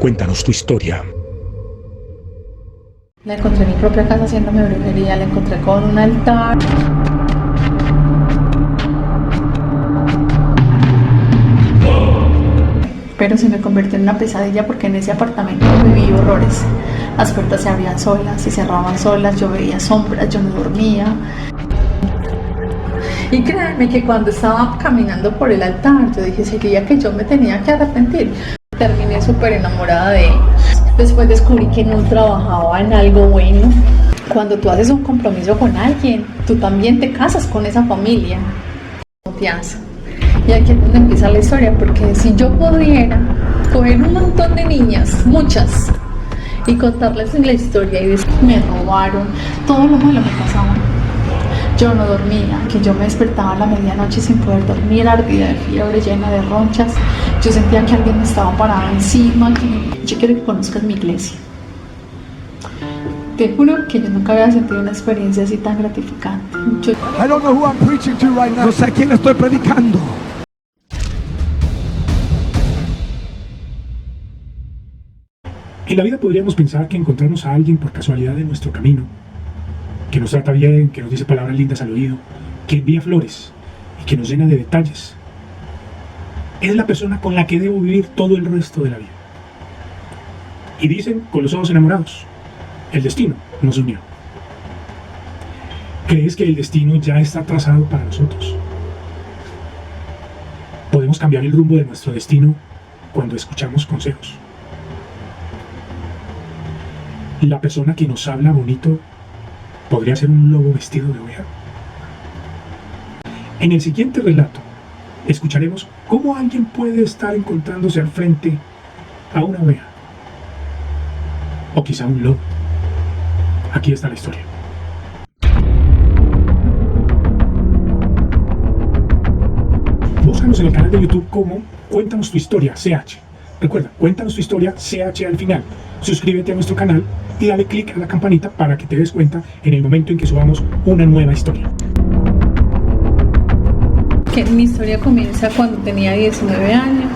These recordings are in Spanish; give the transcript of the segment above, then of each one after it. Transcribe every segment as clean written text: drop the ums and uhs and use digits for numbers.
Cuéntanos tu historia. La encontré en mi propia casa haciéndome brujería, la encontré con un altar. Pero se me convirtió en una pesadilla porque en ese apartamento viví horrores. Las puertas se abrían solas y cerraban solas, yo veía sombras, yo no dormía. Y créanme que cuando estaba caminando por el altar, yo dije, sería que yo me tenía que arrepentir. Terminé súper enamorada de él. Después descubrí que no trabajaba en algo bueno. Cuando tú haces un compromiso con alguien, tú también te casas con esa familia. Confianza. Y aquí es donde empieza la historia, porque si yo pudiera coger un montón de niñas, muchas, y contarles la historia y decir, me robaron, todo lo malo me pasaba. Yo no dormía, que yo me despertaba a la medianoche sin poder dormir, ardida de fiebre, llena de ronchas. Yo sentía que alguien me estaba parado encima. Yo quiero que conozcas mi iglesia. Te juro que yo nunca había sentido una experiencia así tan gratificante. I don't know who I'm preaching to right now. No sé a quién estoy predicando. En la vida podríamos pensar que encontrarnos a alguien por casualidad en nuestro camino, que nos trata bien, que nos dice palabras lindas al oído, que envía flores y que nos llena de detalles, es la persona con la que debo vivir todo el resto de la vida. Y dicen con los ojos enamorados, el destino nos unió. ¿Crees que el destino ya está trazado para nosotros? Podemos cambiar el rumbo de nuestro destino cuando escuchamos consejos. La persona que nos habla bonito podría ser un lobo vestido de oveja. En el siguiente relato, escucharemos cómo alguien puede estar encontrándose al frente a una oveja. O quizá un lobo. Aquí está la historia. Búscanos en el canal de YouTube como Cuéntanos tu historia, CH. Recuerda, Cuéntanos tu historia, CH al final. Suscríbete a nuestro canal y dale click a la campanita para que te des cuenta en el momento en que subamos una nueva historia. Que mi historia comienza cuando tenía 19 años,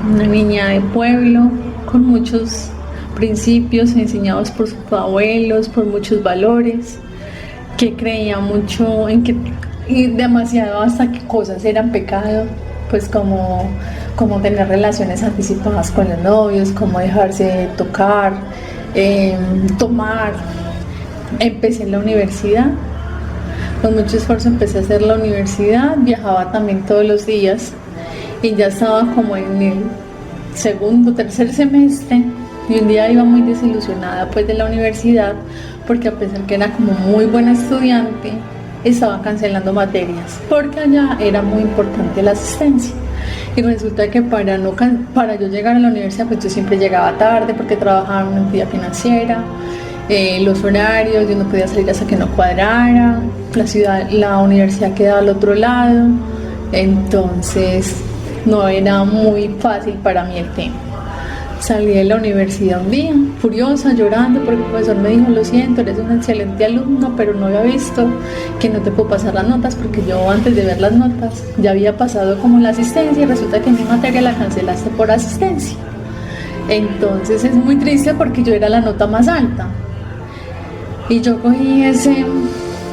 una niña de pueblo con muchos principios enseñados por sus abuelos, por muchos valores, que creía mucho en que, y demasiado hasta que cosas eran pecado, pues como tener relaciones anticipadas con los novios, como dejarse tocar, tomar. Empecé en la universidad, con mucho esfuerzo empecé a hacer la universidad, viajaba también todos los días y ya estaba como en el segundo, tercer semestre y un día iba muy desilusionada pues de la universidad porque a pesar que era como muy buena estudiante, estaba cancelando materias porque allá era muy importante la asistencia. Y resulta que para yo llegar a la universidad, pues yo siempre llegaba tarde porque trabajaba en una entidad financiera, los horarios, yo no podía salir hasta que no cuadrara, la universidad quedaba al otro lado, entonces no era muy fácil para mí el tema. Salí de la universidad un día, furiosa, llorando, porque el profesor me dijo, lo siento, eres un excelente alumno, pero no había visto que no te puedo pasar las notas, porque yo antes de ver las notas ya había pasado como la asistencia y resulta que mi materia la cancelaste por asistencia. Entonces es muy triste porque yo era la nota más alta. Y yo cogí ese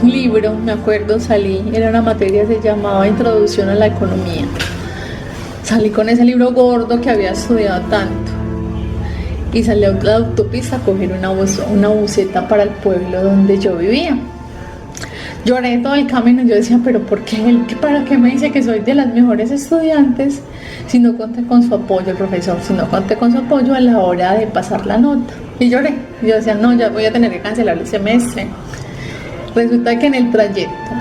libro, me acuerdo, salí, era una materia que se llamaba Introducción a la Economía. Salí con ese libro gordo que había estudiado tanto. Y salí a la autopista a coger una buseta para el pueblo donde yo vivía. Lloré todo el camino y yo decía, pero ¿por qué? ¿Para qué me dice que soy de las mejores estudiantes si no conté con su apoyo, el profesor? Si no conté con su apoyo a la hora de pasar la nota. Y lloré. Yo decía, no, ya voy a tener que cancelar el semestre. Resulta que en el trayecto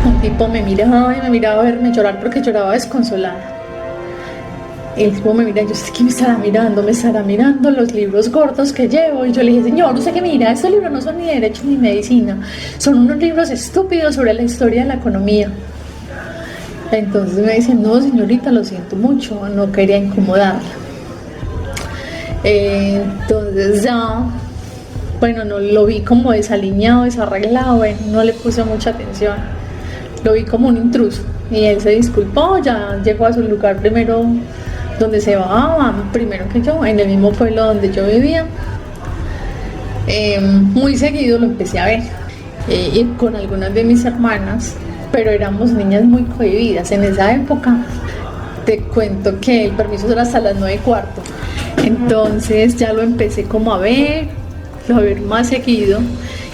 un tipo me miraba a verme llorar porque lloraba desconsolada. El tipo me mira, yo sé que me estará mirando los libros gordos que llevo. Y yo le dije, señor, usted que mira, estos libros no son ni derecho ni medicina, son unos libros estúpidos sobre la historia de la economía. Entonces me dice, no señorita, lo siento mucho, no quería incomodarla. Entonces ya, bueno, no lo vi como desaliñado, desarreglado, bueno, no le puse mucha atención, lo vi como un intruso y él se disculpó, ya llegó a su lugar primero donde se bajaban primero que yo, en el mismo pueblo donde yo vivía. Muy seguido lo empecé a ver, y con algunas de mis hermanas, pero éramos niñas muy cohibidas. En esa época te cuento que el permiso era hasta las 9:15, entonces ya lo empecé como a ver más seguido,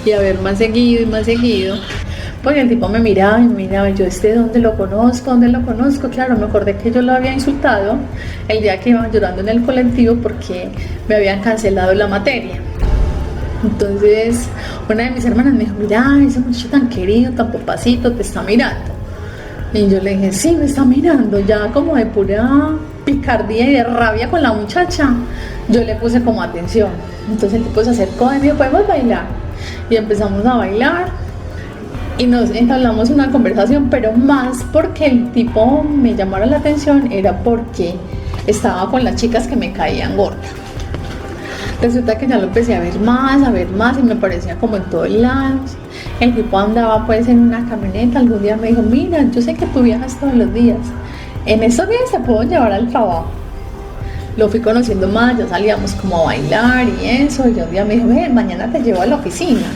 y a ver más seguido y más seguido, porque el tipo me miraba y me miraba, yo ¿dónde lo conozco? Claro, me acordé que yo lo había insultado el día que iba llorando en el colectivo porque me habían cancelado la materia. Entonces una de mis hermanas me dijo, mira, ese muchacho tan querido, tan papacito, te está mirando. Y yo le dije, sí, me está mirando. Ya como de pura picardía y de rabia con la muchacha, yo le puse como atención. Entonces el tipo se acercó y me dijo, ¿podemos bailar? Y empezamos a bailar y nos entablamos una conversación, pero más porque el tipo me llamara la atención era porque estaba con las chicas que me caían gordas. Resulta que ya lo empecé a ver más y me parecía como en todos lados. El tipo andaba pues en una camioneta. Algún día me dijo, mira, yo sé que tú viajas todos los días, en estos días te puedo llevar al trabajo. Lo fui conociendo más, ya salíamos como a bailar y eso. Y un día me dijo, mañana te llevo a la oficina,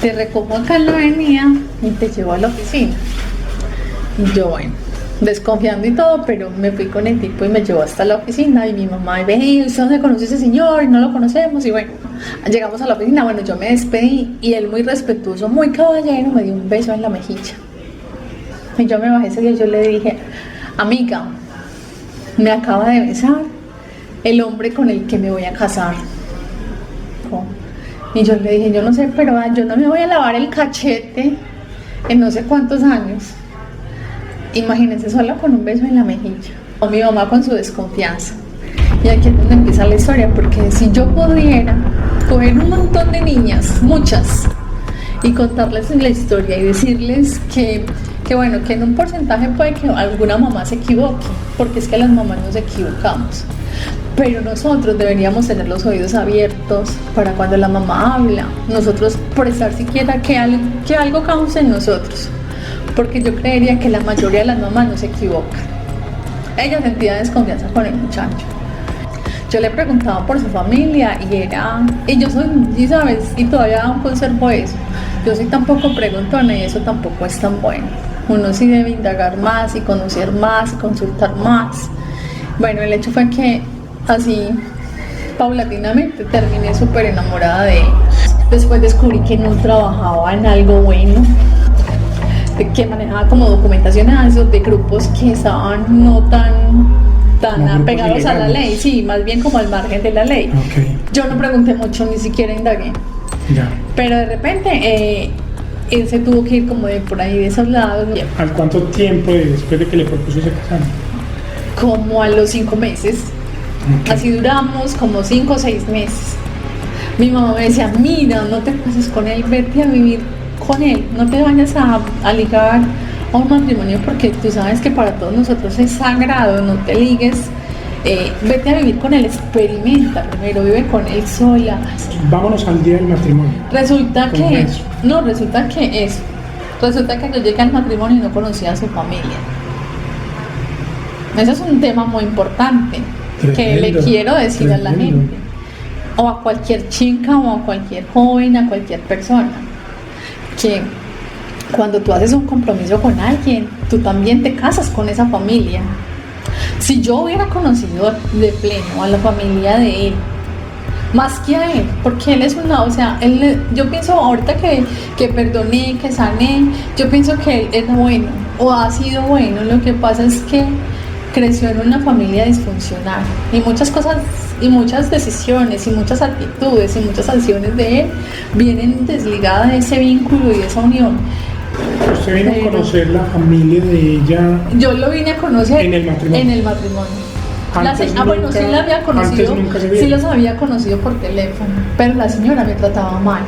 te recojo acá en la avenida y te llevo a la oficina. Y yo, bueno, desconfiando y todo, pero me fui con el tipo y me llevó hasta la oficina. Y mi mamá, ve, ¿usted dónde conoce a ese señor? Y no lo conocemos. Y bueno, llegamos a la oficina, bueno, yo me despedí y él, muy respetuoso, muy caballero, me dio un beso en la mejilla. Y yo me bajé ese día y yo le dije, amiga, me acaba de besar el hombre con el que me voy a casar. Y yo le dije, yo no sé, pero yo no me voy a lavar el cachete en no sé cuántos años. Imagínense, sola con un beso en la mejilla. O mi mamá con su desconfianza. Y aquí es donde empieza la historia, porque si yo pudiera coger un montón de niñas, muchas, y contarles la historia y decirles que bueno, que en un porcentaje puede que alguna mamá se equivoque, porque es que las mamás nos equivocamos, pero nosotros deberíamos tener los oídos abiertos para cuando la mamá habla, nosotros prestar siquiera que algo cause en nosotros, porque yo creería que la mayoría de las mamás no se equivocan. Ella sentía desconfianza con el muchacho. Yo le preguntaba por su familia y yo soy, y sabes, y todavía aún conservo eso, yo soy tan poco preguntona y eso tampoco es tan bueno. Uno sí debe indagar más y conocer más y consultar más. Bueno, el hecho fue que así paulatinamente terminé súper enamorada de él. Después descubrí que no trabajaba en algo bueno, que manejaba como documentación de grupos que estaban no tan apegados a la ley, sí, más bien como al margen de la ley. Okay. Yo no pregunté mucho, ni siquiera indagué. Ya. Pero de repente él se tuvo que ir como de por ahí de esos lados. ¿Al cuánto tiempo después de que le propuso se casaron? Como a los 5 meses. Okay. Así duramos como 5 o 6 meses. Mi mamá me decía, mira, no te cases con él, vete a vivir con él, no te vayas a ligar a un matrimonio porque tú sabes que para todos nosotros es sagrado, no te ligues, vete a vivir con él, experimenta primero, vive con él sola. Vámonos al día del matrimonio. Resulta que yo llegué al matrimonio y no conocía a su familia. Ese es un tema muy importante. Tremendo, que le quiero decir tremendo a la gente, o a cualquier chica, o a cualquier joven, a cualquier persona, que cuando tú haces un compromiso con alguien, tú también te casas con esa familia. Si yo hubiera conocido de pleno a la familia de él, más que a él, porque él es yo pienso ahorita que perdoné, que sané, yo pienso que él es bueno, o ha sido bueno. Lo que pasa es que creció en una familia disfuncional y muchas cosas y muchas decisiones y muchas actitudes y muchas acciones de él vienen desligadas de ese vínculo y de esa unión. ¿Usted vino a conocer la familia de ella? Yo lo vine a conocer en el matrimonio. Bueno, sí la había conocido, sí los había conocido por teléfono, pero la señora me trataba mal.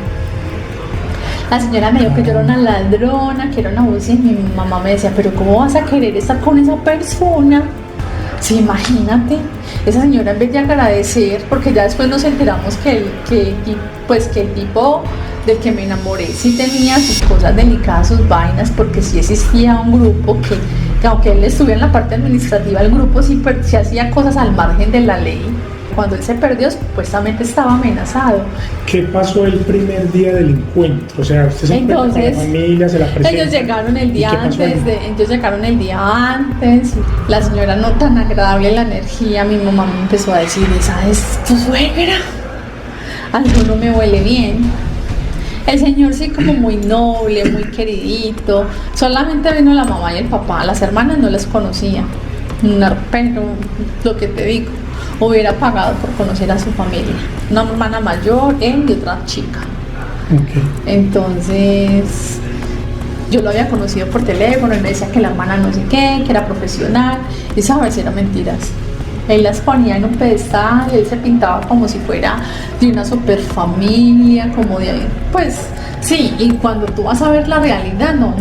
La señora me dijo que yo era una ladrona, que era una abusiva, y mi mamá me decía, pero ¿cómo vas a querer estar con esa persona? Sí, imagínate, esa señora en vez de agradecer, porque ya después nos enteramos que el tipo del que me enamoré sí tenía sus cosas delicadas, sus vainas, porque sí existía un grupo que aunque él estuviera en la parte administrativa, el grupo sí, sí hacía cosas al margen de la ley. Cuando él se perdió, supuestamente estaba amenazado. ¿Qué pasó el primer día del encuentro? O sea, usted se encuentra con la familia, se la presenta. Ellos llegaron el día antes, la señora no tan agradable, la energía, mi mamá me empezó a decir, ¿esa es tu suegra? Algo no me huele bien. El señor sí como muy noble, muy queridito, solamente vino la mamá y el papá, las hermanas no las conocía, pero lo que te digo, hubiera pagado por conocer a su familia, una hermana mayor, él y otra chica. Okay. Entonces yo lo había conocido por teléfono, él me decía que la hermana no sé qué, que era profesional, y sabes, eran mentiras. Él las ponía en un pedestal, él se pintaba como si fuera de una super familia, como de, pues sí, y cuando tú vas a ver la realidad, no.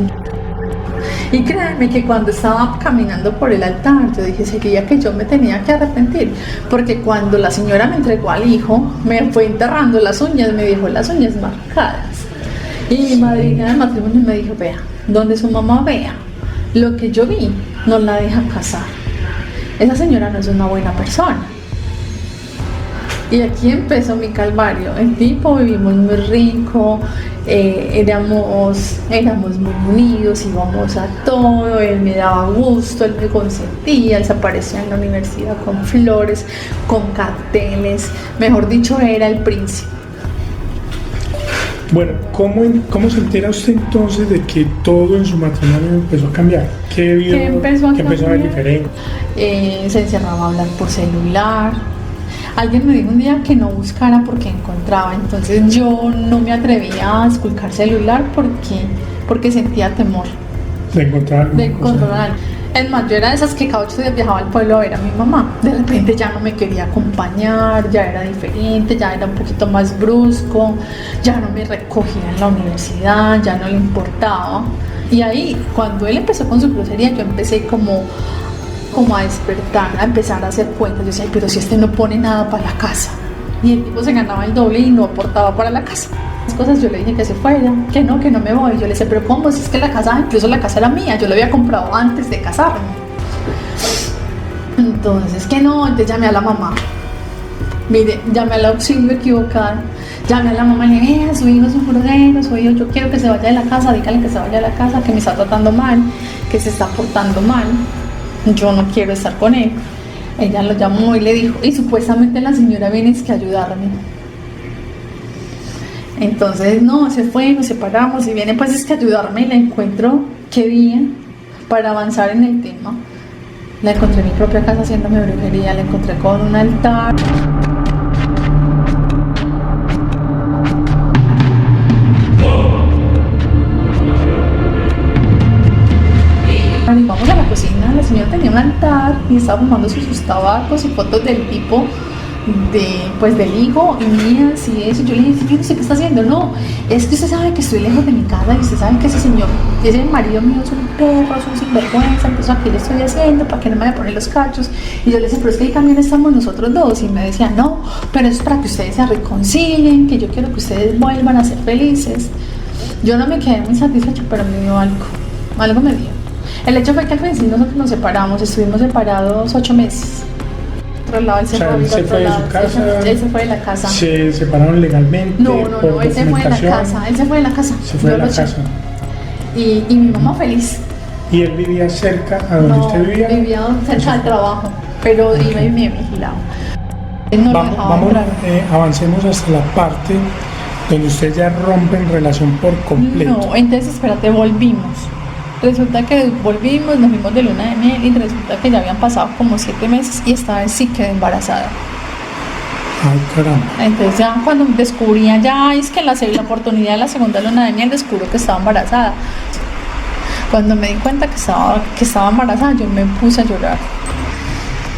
Y créanme que cuando estaba caminando por el altar, yo dije, sería que yo me tenía que arrepentir, porque cuando la señora me entregó al hijo, me fue enterrando las uñas, me dejó las uñas marcadas. Y mi madrina de matrimonio me dijo, vea, donde su mamá vea lo que yo vi, no la deja casar. Esa señora no es una buena persona. Y aquí empezó mi calvario. El tipo, vivimos muy rico, éramos muy unidos, íbamos a todo, él me daba gusto, él me consentía, él se aparecía en la universidad con flores, con carteles, mejor dicho, era el príncipe. Bueno, ¿cómo se entera usted entonces de que todo en su matrimonio empezó a cambiar? ¿Qué empezó a ver diferente? Se encerraba a hablar por celular. Alguien me dijo un día que no buscara porque encontraba, entonces yo no me atrevía a esculcar celular porque sentía temor de encontrar algo. Es más, yo era de esas que cada 8 días viajaba al pueblo a ver a mi mamá. De repente ya no me quería acompañar, ya era diferente, ya era un poquito más brusco, ya no me recogía en la universidad, ya no le importaba. Y ahí, cuando él empezó con su grosería, yo empecé como a despertar, a empezar a hacer cuentas. Yo decía, pero si este no pone nada para la casa. Y el tipo se ganaba el doble y no aportaba para la casa. Las cosas yo le dije que se fuera, que no me voy. Yo le decía, pero ¿cómo? Si es que la casa, incluso la casa era mía, yo la había comprado antes de casarme. Entonces, que no, entonces llamé a la mamá. Mire, llamé al auxilio equivocado. Llamé a la mamá y le dije, su hijo es un grosero, su hijo, yo quiero que se vaya de la casa, dígale que se vaya de la casa, que me está tratando mal, que se está portando mal. Yo no quiero estar con él. Ella lo llamó y le dijo, y supuestamente la señora viene a ayudarme. Entonces, no, se fue, nos separamos y viene pues a ayudarme y la encuentro, qué bien, para avanzar en el tema. La encontré en mi propia casa haciéndome brujería, la encontré con un altar. Y vamos a la cocina, la señora tenía un altar y estaba fumando sus tabacos y fotos del tipo del hijo y mías y eso. Yo le dije, yo no sé qué está haciendo. No, es que usted sabe que estoy lejos de mi casa y usted sabe que ese señor, ese marido mío es un perro, es un sinvergüenza, entonces aquí le estoy haciendo para que no me vaya a poner los cachos. Y yo le decía, pero es que ahí también estamos nosotros dos. Y me decía, no, pero es para que ustedes se reconcilien, que yo quiero que ustedes vuelvan a ser felices. Yo no me quedé muy satisfecha, pero me dio algo me dio. El hecho fue que al fin nosotros nos separamos, estuvimos separados 8 meses. Otro lado, él se fue de su casa. Él se fue de la casa. ¿Se separaron legalmente? No, él se fue de la casa. Se fue de la casa. Y mi mamá feliz. ¿Y él vivía cerca a donde usted vivía? Vivía cerca del trabajo, pero iba y me vigilaba. Él no vamos, avancemos hasta la parte donde ustedes ya rompen relación por completo. No, entonces espérate, volvimos. Resulta que volvimos, nos fuimos de luna de miel y resulta que ya habían pasado como 7 meses y esta vez sí quedé embarazada. Ay, caramba. Entonces ya cuando descubría, ya es que la oportunidad de la segunda luna de miel descubro que estaba embarazada. Cuando me di cuenta que estaba embarazada, yo me puse a llorar.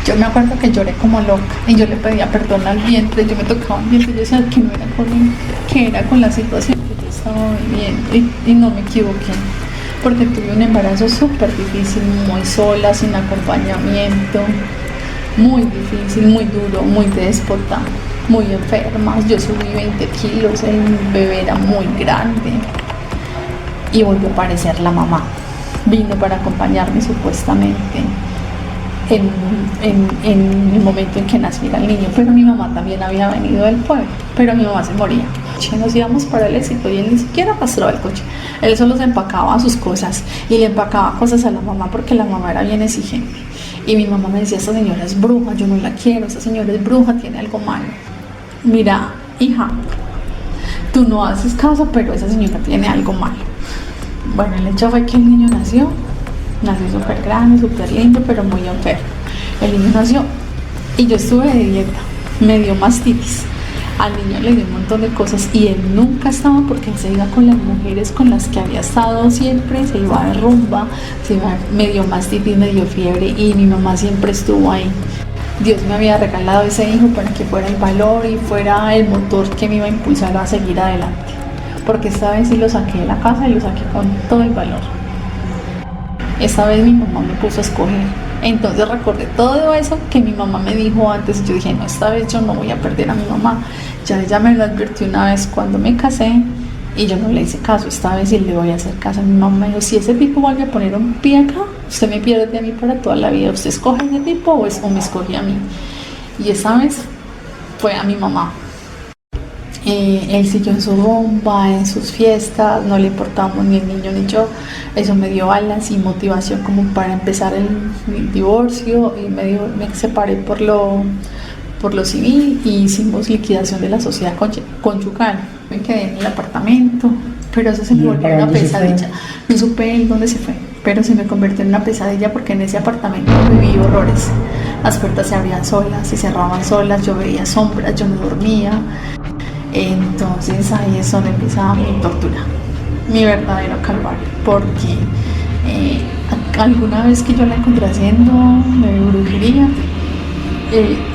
Yo me acuerdo que lloré como loca y yo le pedía perdón al vientre, yo me tocaba el vientre y yo decía que no era con él, que era con la situación que yo estaba viviendo y no me equivoqué. Porque tuve un embarazo súper difícil, muy sola, sin acompañamiento, muy difícil, muy duro, muy déspota, muy enferma. Yo subí 20 kilos, el bebé era muy grande y volvió a aparecer la mamá. vino para acompañarme supuestamente en el momento en que naciera el niño, pero mi mamá también había venido del pueblo, pero mi mamá se moría. Nos íbamos para el éxito y él ni siquiera pastraba el coche, él solo se empacaba sus cosas y le empacaba cosas a la mamá porque la mamá era bien exigente y mi mamá me decía: esta señora es bruja, yo no la quiero, esta señora es bruja, tiene algo malo. Mira, hija, tú no haces caso, pero esa señora tiene algo malo. Bueno, el hecho fue que el niño nació súper grande, súper lindo, pero muy enfermo. El niño nació y yo estuve de dieta, me dio mastitis. Al niño le dio un montón de cosas y él nunca estaba, porque él se iba con las mujeres con las que había estado siempre, se iba de rumba, me dio mastitis, me dio fiebre y mi mamá siempre estuvo ahí. Dios me había regalado ese hijo para que fuera el valor y fuera el motor que me iba a impulsar a seguir adelante, porque esta vez sí lo saqué de la casa y lo saqué con todo el valor. Esta vez mi mamá me puso a escoger. Entonces recordé todo eso que mi mamá me dijo antes y yo dije: no, esta vez yo no voy a perder a mi mamá. Ya ella me lo advirtió una vez cuando me casé y yo no le hice caso. Esta vez sí le voy a hacer caso. Mi mamá me dijo: si ese tipo vuelve a poner un pie acá, usted me pierde a mí para toda la vida. ¿Usted escoge a ese tipo o me escoge a mí? Y esa vez fue a mi mamá. Él siguió en su rumba, en sus fiestas, no le importábamos ni el niño ni yo. Eso me dio alas y motivación como para empezar el divorcio y me separé por lo civil y hicimos liquidación de la sociedad conyugal. Me quedé en el apartamento, pero eso se me volvió una pesadilla. No supe dónde se fue, pero se me convirtió en una pesadilla porque en ese apartamento viví horrores. Las puertas se abrían solas, se cerraban solas, yo veía sombras, yo no dormía. Entonces ahí es donde empezaba mi tortura, mi verdadero calvario, porque alguna vez que yo la encontré haciendo brujería,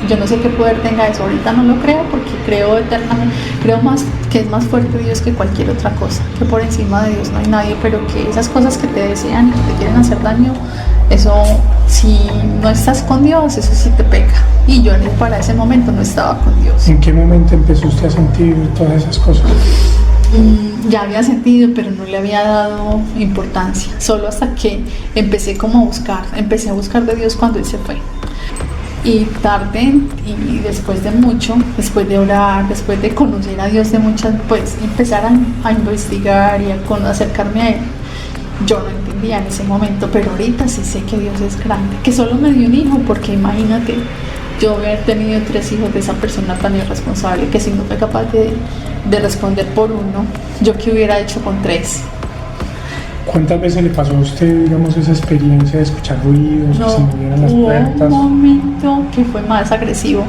yo no sé qué poder tenga eso, ahorita no lo creo porque creo eternamente, creo más que es más fuerte Dios que cualquier otra cosa, que por encima de Dios no hay nadie, pero que esas cosas que te desean y que te quieren hacer daño, eso, si no estás con Dios, eso sí te pega. Y yo para ese momento no estaba con Dios. ¿En qué momento empezó usted a sentir todas esas cosas? Ya había sentido, pero no le había dado importancia. Solo hasta que empecé a buscar de Dios cuando Él se fue. Y tarde, y después de mucho, después de orar, después de conocer a Dios de muchas, pues empezar a investigar y a acercarme a Él. Yo no entendía en ese momento, pero ahorita sí sé que Dios es grande, que solo me dio un hijo, porque imagínate, yo haber tenido 3 hijos de esa persona tan irresponsable que si no fue capaz de responder por uno, yo qué hubiera hecho con 3. ¿Cuántas veces le pasó a usted, digamos, esa experiencia de escuchar ruidos, que se movieran las puertas? Hubo un momento que fue más agresivo,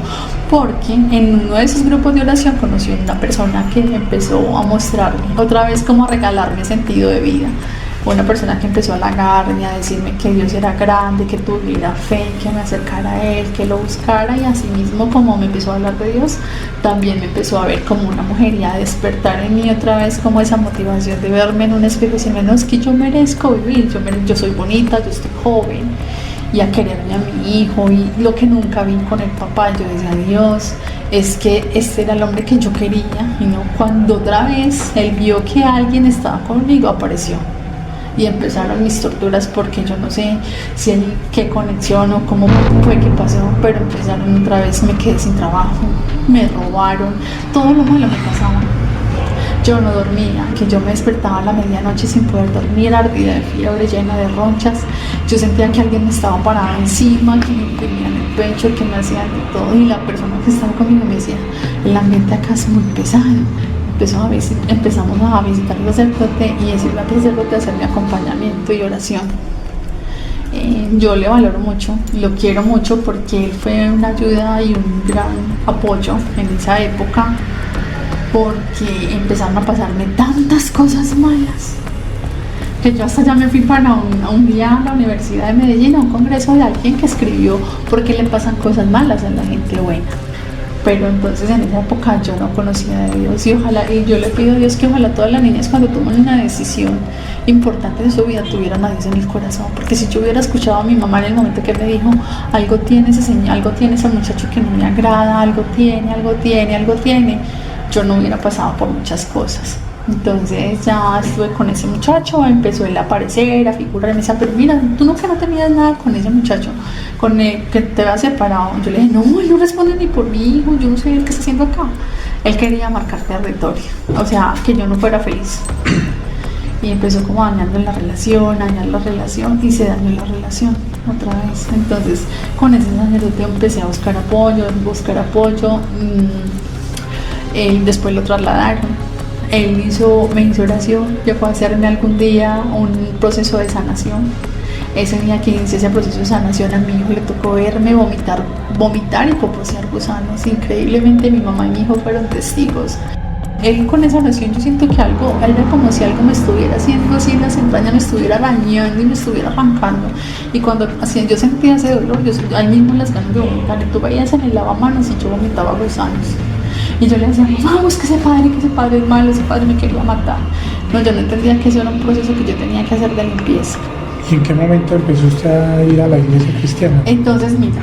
porque en uno de esos grupos de oración conocí a una persona que empezó a mostrarme, otra vez como a regalarme sentido de vida. Una persona que empezó a halagarme, a decirme que Dios era grande, que tuviera fe, que me acercara a Él, que lo buscara, y así mismo como me empezó a hablar de Dios, también me empezó a ver como una mujer y a despertar en mí otra vez como esa motivación de verme en un espejo y decirme: no, es que yo merezco vivir, yo soy bonita, yo estoy joven, y a quererme a mi hijo, y lo que nunca vi con el papá, yo decía: Dios, es que este era el hombre que yo quería, y no, cuando otra vez Él vio que alguien estaba conmigo, apareció. Y empezaron mis torturas, porque yo no sé si qué conexión o cómo fue que pasó, pero empezaron otra vez, me quedé sin trabajo, me robaron, todo lo malo me pasaba. Yo no dormía, que yo me despertaba a la medianoche sin poder dormir, ardida de fiebre, llena de ronchas. Yo sentía que alguien me estaba parado encima, que me imprimían el pecho, que me hacían de todo, y la persona que estaba conmigo me decía: el ambiente acá es muy pesado. Empezamos a visitar al sacerdote y decirle al sacerdote hacer mi acompañamiento y oración. Yo le valoro mucho, lo quiero mucho, porque él fue una ayuda y un gran apoyo en esa época, porque empezaron a pasarme tantas cosas malas que yo hasta ya me fui para un día a la Universidad de Medellín, a un congreso de alguien que escribió por qué le pasan cosas malas a la gente buena. Pero entonces en esa época yo no conocía de Dios, y yo le pido a Dios que ojalá todas las niñas, cuando toman una decisión importante en su vida, tuvieran a Dios en el corazón, porque si yo hubiera escuchado a mi mamá en el momento que me dijo: algo tiene ese señor, algo tiene ese muchacho que no me agrada, algo tiene, yo no hubiera pasado por muchas cosas. Entonces ya estuve con ese muchacho, empezó él a aparecer, a figurar, y me decía, pero mira, tú nunca no tenías nada con ese muchacho, con el que te había separado. Yo le dije, no, él no responde ni por mi hijo, yo no sé qué está haciendo acá. Él quería marcar territorio, o sea, que yo no fuera feliz. Y empezó como a dañar la relación y se dañó la relación otra vez. Entonces con ese sacerdote empecé a buscar apoyo. Después lo trasladaron. Él me hizo oración, llegó a hacerme algún día un proceso de sanación. Ese día que inicié ese proceso de sanación, a mi hijo le tocó verme vomitar y poposear gusanos. Increíblemente mi mamá y mi hijo fueron testigos. Él con esa oración yo siento que era como si algo me estuviera haciendo así en las entrañas, me estuviera arañando y me estuviera arrancando. Y cuando yo sentía ese dolor, ahí mismo las ganas de vomitar. Y tú veías en el lavamanos y yo vomitaba gusanos. Y yo le decía, vamos, que ese padre es malo, ese padre me quería matar. No, yo no entendía que eso era un proceso que yo tenía que hacer de limpieza. ¿Y en qué momento empezó usted a ir a la iglesia cristiana? Entonces, mira,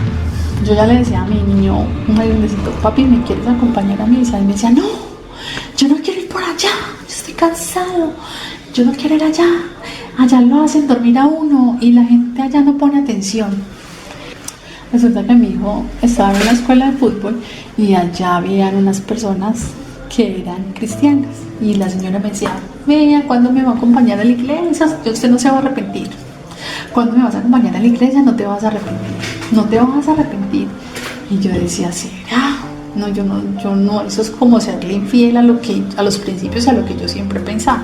yo ya le decía a mi niño, un grandecito, papi, ¿me quieres acompañar a misa? Y me decía, no, yo no quiero ir por allá, yo estoy cansado, yo no quiero ir allá lo hacen dormir a uno y la gente allá no pone atención. Resulta que mi hijo estaba en una escuela de fútbol y allá habían unas personas que eran cristianas y la señora me decía, vea, ¿cuándo me va a acompañar a la iglesia? Usted no se va a arrepentir. ¿Cuándo me vas a acompañar a la iglesia? No te vas a arrepentir. Y yo decía, ¿será? No, yo no, eso es como serle infiel a los principios, a lo que yo siempre pensaba.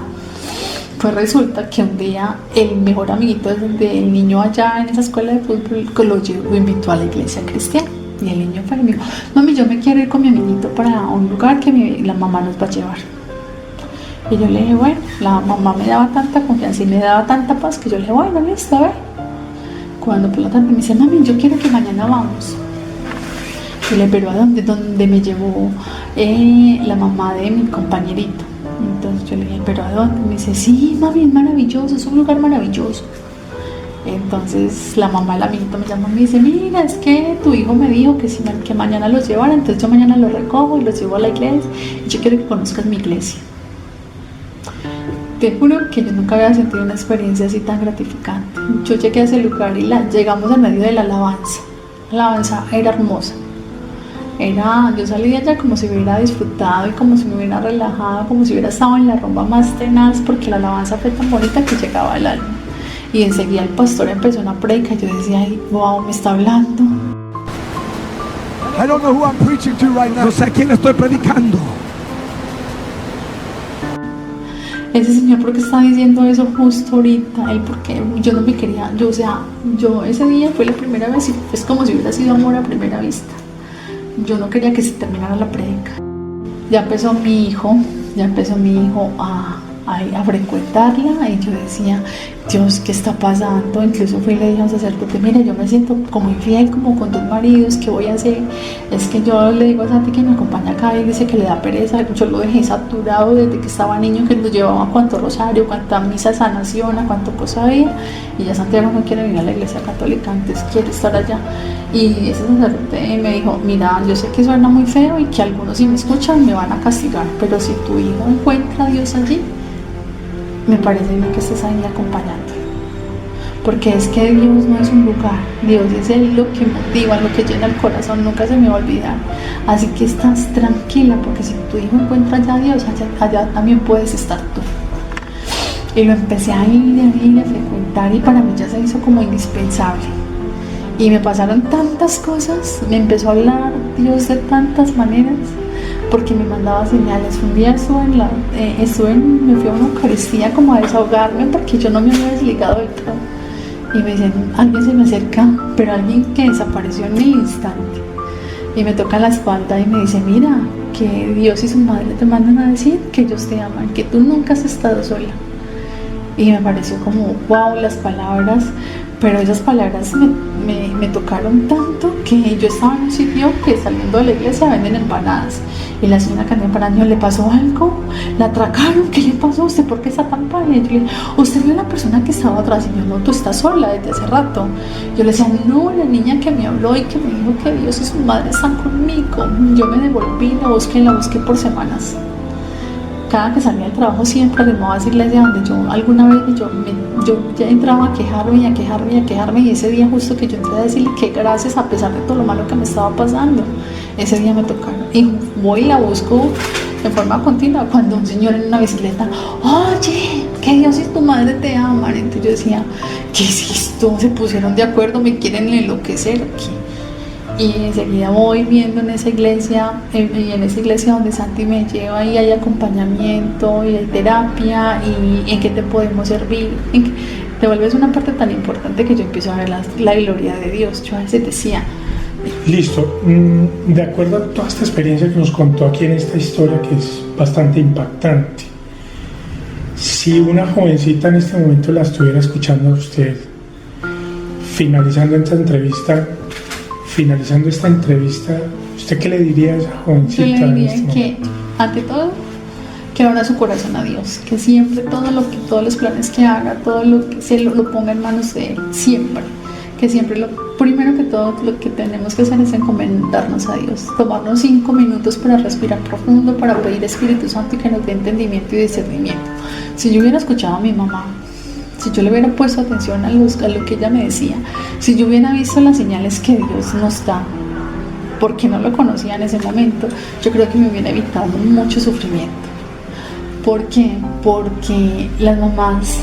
Pues resulta que un día el mejor amiguito del niño allá en esa escuela de fútbol lo invitó a la iglesia cristiana. Y el niño fue y me dijo, mami, yo me quiero ir con mi amiguito para un lugar que la mamá nos va a llevar. Y yo le dije, bueno, la mamá me daba tanta confianza y me daba tanta paz que yo le dije, bueno, listo, a ver. Cuando por la tarde me dice, mami, yo quiero que mañana vamos. Y le dije, pero ¿a dónde? Donde me llevó la mamá de mi compañerito. Entonces yo le dije, ¿pero a dónde? Me dice, sí, mami, es maravilloso, es un lugar maravilloso. Entonces la mamá del amiguito me llama y me dice, mira, es que tu hijo me dijo que mañana los llevara, entonces yo mañana los recojo y los llevo a la iglesia y yo quiero que conozcas mi iglesia. Te juro que yo nunca había sentido una experiencia así tan gratificante. Yo llegué a ese lugar y llegamos en medio de la alabanza. La alabanza era hermosa. Yo salí de allá como si hubiera disfrutado y como si me hubiera relajado, como si hubiera estado en la rumba más tenaz, porque la alabanza fue tan bonita que llegaba al alma. Y enseguida el pastor empezó una predica y yo decía, ay, wow, me está hablando. I don't know who I'm preaching to right now. No sé a quién estoy predicando. Ese señor, ¿por qué está diciendo eso justo ahorita? Él, porque yo no me quería, yo ese día fue la primera vez y es como si hubiera sido amor a primera vista. Yo no quería que se terminara la predica. Ya empezó mi hijo a frecuentarla y yo decía, Dios, ¿qué está pasando? Incluso fui y le dije a un sacerdote, mira, yo me siento como infiel, como con 2 maridos, ¿qué voy a hacer? Es que yo le digo a Santi que me acompaña acá y dice que le da pereza. Yo lo dejé saturado desde que estaba niño, que nos llevaba a cuánto rosario, cuánta misa de sanación, a cuánto cosa había, y ya Santiago no quiere venir a la iglesia católica, antes quiere estar allá. Y ese sacerdote me dijo, mira, yo sé que suena muy feo y que algunos si me escuchan me van a castigar, pero si tu hijo encuentra a Dios allí, me parece bien que estés ahí acompañándolo, porque es que Dios no es un lugar, Dios es lo que motiva, lo que llena el corazón, nunca se me va a olvidar. Así que estás tranquila, porque si tu hijo encuentra allá a Dios, allá también puedes estar tú. Y lo empecé a ir a frecuentar y para mí ya se hizo como indispensable. Y me pasaron tantas cosas, me empezó a hablar Dios de tantas maneras, porque me mandaba señales. Un día me fui a una Eucaristía como a desahogarme, porque yo no me había desligado del todo. Y me dicen, alguien se me acerca, pero alguien que desapareció en el instante. Y me toca la espalda y me dice, mira, que Dios y su madre te mandan a decir que ellos te aman, que tú nunca has estado sola. Y me pareció como, wow, las palabras, pero esas palabras me tocaron tanto que yo estaba en un sitio que saliendo de la iglesia venden empanadas. Y la señora que anda empanando, ¿le pasó algo? ¿La atracaron? ¿Qué le pasó a usted? ¿Por qué está tan pálida? Yo le dije, ¿usted vio la persona que estaba atrás? Y yo, no, tú estás sola desde hace rato. Yo le decía, no, la niña que me habló y que me dijo que Dios y su madre están conmigo. Yo me devolví, la busqué por semanas. cada que salía del trabajo siempre arrimaba a esa iglesia donde yo alguna vez yo ya entraba a quejarme y ese día justo que yo entré a decirle que gracias a pesar de todo lo malo que me estaba pasando, ese día me tocaron y voy y la busco en forma continua cuando un señor en una bicicleta, oye, que Dios y tu madre te aman. Entonces yo decía, ¿qué es esto? Se pusieron de acuerdo, me quieren enloquecer aquí. Y enseguida voy viendo en esa iglesia, y en esa iglesia donde Santi me lleva, y hay acompañamiento, y hay terapia, y en qué te podemos servir, en qué te vuelves una parte tan importante que yo empiezo a ver la gloria de Dios. Yo a veces decía, Listo, de acuerdo a toda esta experiencia que nos contó aquí en esta historia, que es bastante impactante, si una jovencita en este momento la estuviera escuchando a usted, finalizando esta entrevista, ¿usted qué le diría a esa jovencita? yo le diría que, ante todo, que abra su corazón a Dios, que siempre todos los planes que haga, todo lo que se lo ponga en manos de Él, siempre. Que siempre lo primero que todo lo que tenemos que hacer es encomendarnos a Dios, tomarnos 5 minutos para respirar profundo, para pedir Espíritu Santo y que nos dé entendimiento y discernimiento. Si yo hubiera escuchado a mi mamá, si yo le hubiera puesto atención a lo que ella me decía, si yo hubiera visto las señales que Dios nos da, porque no lo conocía en ese momento, yo creo que me hubiera evitado mucho sufrimiento. ¿Por qué? Porque las mamás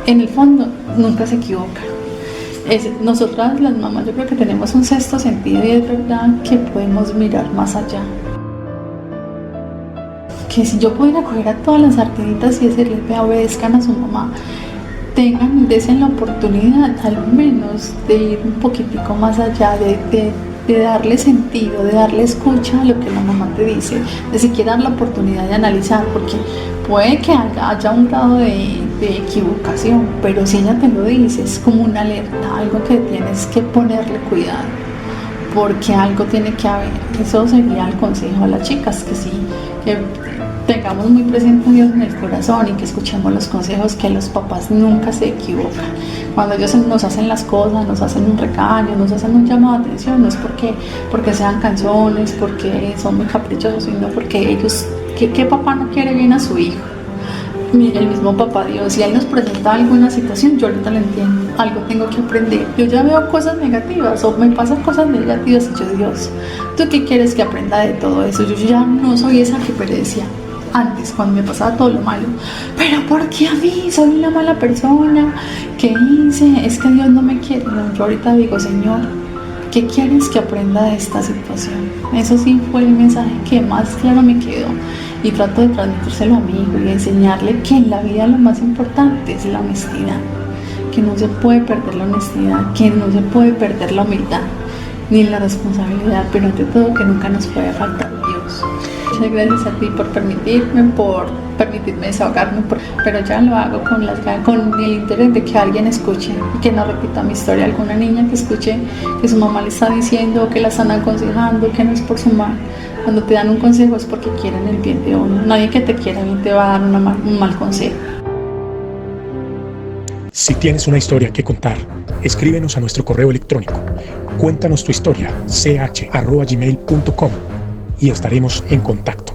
en el fondo nunca se equivocan. Nosotras las mamás yo creo que tenemos un sexto sentido y es verdad que podemos mirar más allá. Que si yo pudiera coger a todas las arteditas y decirles, obedezcan a su mamá, desen la oportunidad al menos de ir un poquitico más allá, de darle sentido, de darle escucha a lo que la mamá te dice, de siquiera dar la oportunidad de analizar, porque puede que haya un grado de equivocación, pero si ella te lo dice, es como una alerta, algo que tienes que ponerle cuidado, porque algo tiene que haber. Eso sería el consejo a las chicas, que sí, que tengamos muy presente a Dios en el corazón y que escuchemos los consejos, que los papás nunca se equivocan. Cuando ellos nos hacen las cosas, nos hacen un recaño, nos hacen un llamado de atención, no es porque sean canzones, porque son muy caprichosos, sino porque ellos, ¿qué papá no quiere bien a su hijo? El mismo papá Dios, si Él nos presenta alguna situación, yo ahorita lo entiendo, algo tengo que aprender. Yo ya veo cosas negativas o me pasan cosas negativas y yo, Dios, ¿tú qué quieres que aprenda de todo eso? Yo ya no soy esa que decía antes, cuando me pasaba todo lo malo, pero ¿por qué a mí? Soy una mala persona, ¿qué hice? Es que Dios no me quiere. No, yo ahorita digo, Señor, ¿qué quieres que aprenda de esta situación? Eso sí fue el mensaje que más claro me quedó, y trato de transmitírselo a mi hijo y enseñarle que en la vida lo más importante es la honestidad, que no se puede perder la honestidad, que no se puede perder la humildad ni la responsabilidad, pero ante todo que nunca nos puede faltar Dios. Muchas gracias a ti por permitirme desahogarme, pero ya lo hago con el interés de que alguien escuche y que no repita mi historia. Alguna niña que escuche que su mamá le está diciendo, que la están aconsejando, que no es por su mal. Cuando te dan un consejo es porque quieren el bien de uno. Nadie que te quiera bien te va a dar un mal consejo. Si tienes una historia que contar, escríbenos a nuestro correo electrónico. Cuéntanos tu historia, ch@gmail.com, y estaremos en contacto.